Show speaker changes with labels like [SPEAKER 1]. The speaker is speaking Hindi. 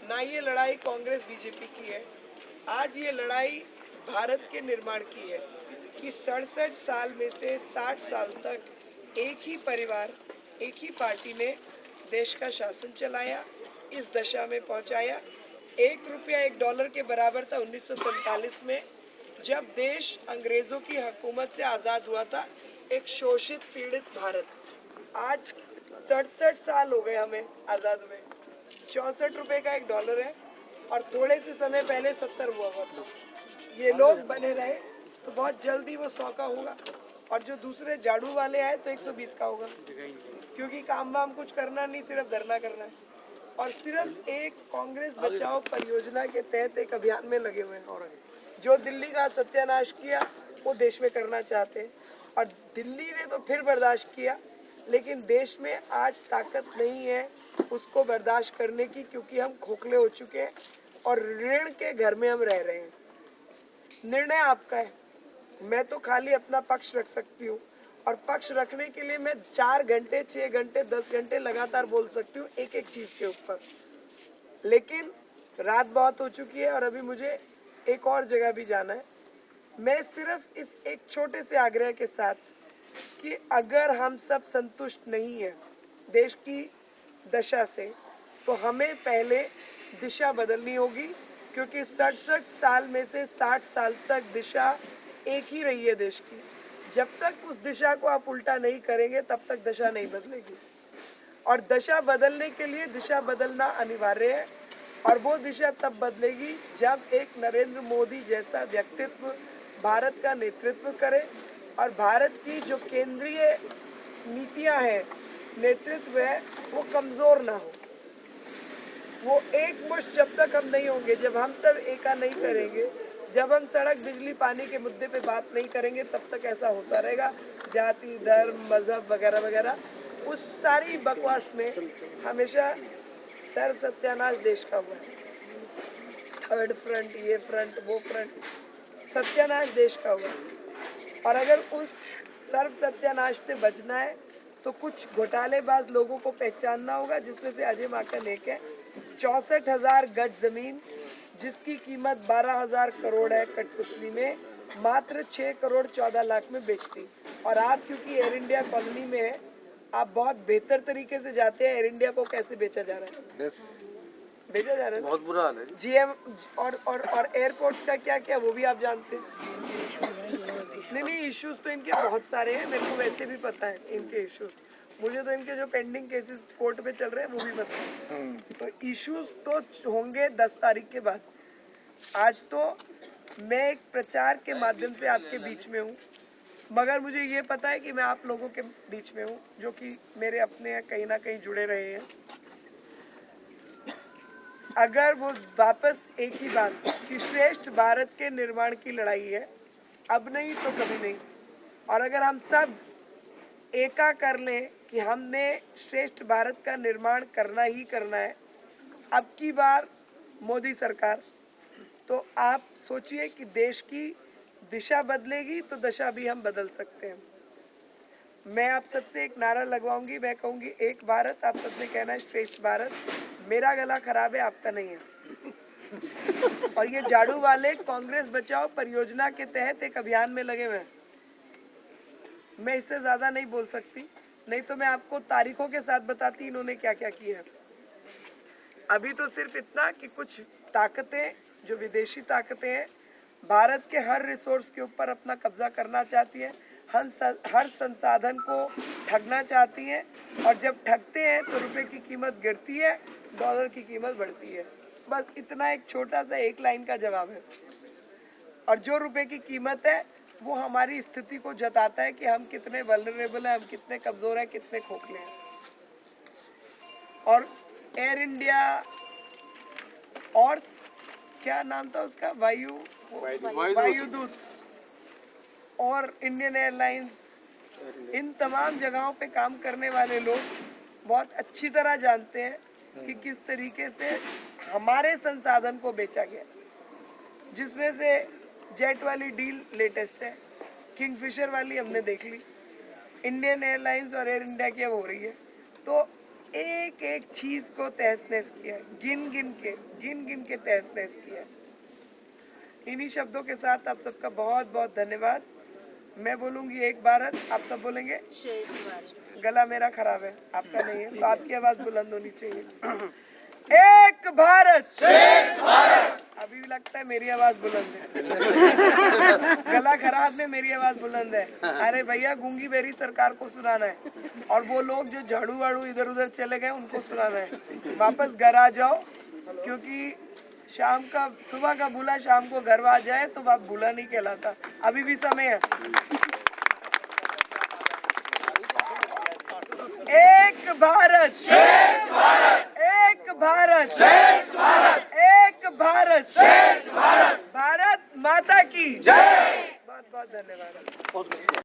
[SPEAKER 1] ना ये लड़ाई कांग्रेस बीजेपी की है। आज ये लड़ाई भारत के निर्माण की है कि 67 साल में से 60 साल तक एक ही परिवार, एक ही पार्टी ने देश का शासन चलाया, इस दशा में पहुंचाया। 1 रुपया 1 डॉलर के बराबर था 1947 में, जब देश अंग्रेजों की हुकूमत से आज़ाद हुआ था। एक शोषित पीड़ित भारत। आज 67 साल हो गए हमें आज़ाद हुए। 64 रुपए का 1 डॉलर है और थोड़े से समय पहले 70 हुआ था। ये लोग बने रहे तो बहुत जल्दी वो 100 का होगा, और जो दूसरे झाड़ू वाले आए तो 120 का होगा, क्योंकि काम वाम कुछ करना नहीं, सिर्फ धरना करना है। और सिर्फ एक कांग्रेस बचाओ परियोजना के तहत एक अभियान में लगे हुए हैं। जो दिल्ली का सत्यानाश किया वो देश में करना चाहते हैं, और दिल्ली ने तो फिर बर्दाश्त किया, लेकिन देश में आज ताकत नहीं है उसको बर्दाश्त करने की, क्योंकि हम खोखले हो चुके हैं और ऋण के घर में हम रह रहे हैं। निर्णय आपका है, मैं तो खाली अपना पक्ष रख सकती हूँ, और पक्ष रखने के लिए मैं 4 घंटे, 6 घंटे, 10 घंटे लगातार बोल सकती हूँ एक एक चीज के ऊपर। लेकिन रात बहुत हो चुकी है और अभी मुझे एक और जगह भी जाना है। मैं सिर्फ इस एक छोटे से आग्रह के साथ कि अगर हम सब संतुष्ट नहीं हैं देश की दशा से, तो हमें पहले दिशा बदलनी होगी, क्योंकि 67 साल में से 60 साल तक दिशा एक ही रही है देश की। जब तक उस दिशा को आप उल्टा नहीं करेंगे तब तक दशा नहीं बदलेगी, और दशा बदलने के लिए दिशा बदलना अनिवार्य है। और वो दिशा तब बदलेगी जब एक नरेंद्र मोदी जैसा व्यक्तित्व भारत का नेतृत्व करे, और भारत की जो केंद्रीय नीतियां हैं, नेतृत्व है, वो कमजोर ना हो। वो एक मुश्त जब तक हम नहीं होंगे, जब हम सब एका नहीं करेंगे, जब हम सड़क, बिजली, पानी के मुद्दे पे बात नहीं करेंगे, तब तक ऐसा होता रहेगा। जाति, धर्म, मजहब वगैरह वगैरह, उस सारी बकवास में हमेशा सर्व सत्यानाश देश का हुआ है। थर्ड फ्रंट, ये फ्रंट, वो फ्रंट, सत्यानाश देश का हुआ है। और अगर उस सर्व सत्यानाश से बचना है तो कुछ घोटालेबाज लोगों को पहचानना होगा, जिसमें से अजय माकन एक है। 64,000 गज जमीन जिसकी कीमत 12,000 करोड़ है, कठपुतली में मात्र 6 करोड़ 14 लाख में बेचती। और आप क्योंकि एयर इंडिया कॉलोनी में है, आप बहुत बेहतर तरीके से जाते हैं एयर इंडिया को कैसे बेचा जा रहा है। बेचा जा रहा है, बहुत बुरा हाल है। जीएम और एयरपोर्ट्स का क्या क्या वो भी आप जानते हैं। नहीं, इश्यूज तो इनके बहुत सारे हैं, मेरे को वैसे भी पता है इनके इश्यूज। मुझे तो इनके जो पेंडिंग केसेस कोर्ट में चल रहे हैं वो भी पता है। तो इश्यूज तो होंगे 10 तारीख के बाद। आज तो मैं एक प्रचार के माध्यम से आपके बीच में हूँ, मगर मुझे ये पता है कि मैं आप लोगों के बीच में हूँ, जो कि मेरे अपने हैं, कहीं ना कहीं जुड़े रहे हैं। अगर वो वापस एक ही बात कि श्रेष्ठ भारत के निर्माण की लड़ाई है, अब नहीं तो कभी नहीं। और अगर हम सब एका कर लें कि हमने श्रेष्ठ भारत का निर्माण करना ही करना है, अब की बार मोदी सरकार, तो आप सोचिए कि देश की दिशा बदलेगी तो दशा भी हम बदल सकते हैं। मैं आप सबसे एक नारा लगवाऊंगी, मैं कहूंगी एक भारत, आप सबने कहना है श्रेष्ठ भारत। मेरा गला खराब है, आपका नहीं है। और ये झाड़ू वाले कांग्रेस बचाओ परियोजना के तहत एक अभियान में लगे हुए हैं। मैं इससे ज्यादा नहीं बोल सकती, नहीं तो मैं आपको तारीखों के साथ बताती इन्होंने क्या क्या किया है। अभी तो सिर्फ इतना कि कुछ ताकतें, जो विदेशी ताकतें हैं, भारत के हर रिसोर्स के ऊपर अपना कब्जा करना चाहती है, हर संसाधन को ठगना चाहती है, और जब ठगते हैं तो रुपए की कीमत गिरती है, डॉलर की कीमत बढ़ती है। बस इतना एक छोटा सा एक लाइन का जवाब है। और जो रुपए की कीमत है वो हमारी स्थिति को जताता है कि हम कितने वल्नरेबल हैं, हम कितने कमजोर हैं, कितने खोखले हैं। और एयर इंडिया और क्या नाम था उसका, वायुदूत और इंडियन एयरलाइंस, इन तमाम जगहों पे काम करने वाले लोग बहुत अच्छी तरह जानते हैं कि किस तरीके से हमारे संसाधन को बेचा गया, जिसमें से जेट वाली डील लेटेस्ट है, किंगफिशर वाली हमने देख ली, इंडियन एयरलाइंस और एयर इंडिया की अब हो रही है। तो एक एक चीज को तहस नहस किया, गिन गिन के तहस नहस किया। इन्हीं शब्दों के साथ आप सबका बहुत बहुत धन्यवाद। मैं बोलूंगी एक भारत, आप सब बोलेंगे
[SPEAKER 2] श्रेष्ठ भारत।
[SPEAKER 1] गला मेरा खराब है, आपका नहीं है, तो आपकी आवाज बुलंद होनी चाहिए। एक भारत श्रेष्ठ भारत। अभी भी लगता है मेरी आवाज बुलंद है। गला खराब में मेरी आवाज बुलंद है। अरे भैया गूंगी बेरी सरकार को सुनाना है, और वो लोग जो झाड़ू वाड़ू इधर उधर चले गए उनको सुनाना है। वापस घर आ जाओ, क्योंकि सुबह का बुला शाम को घर आ जाए तो आप बुला नहीं कहलाता। अभी भी समय है। एक भारत श्रेष्ठ भारत, एक भारत श्रेष्ठ भारत, एक भारत श्रेष्ठ भारत। भारत माता की जय। बहुत बहुत धन्यवाद।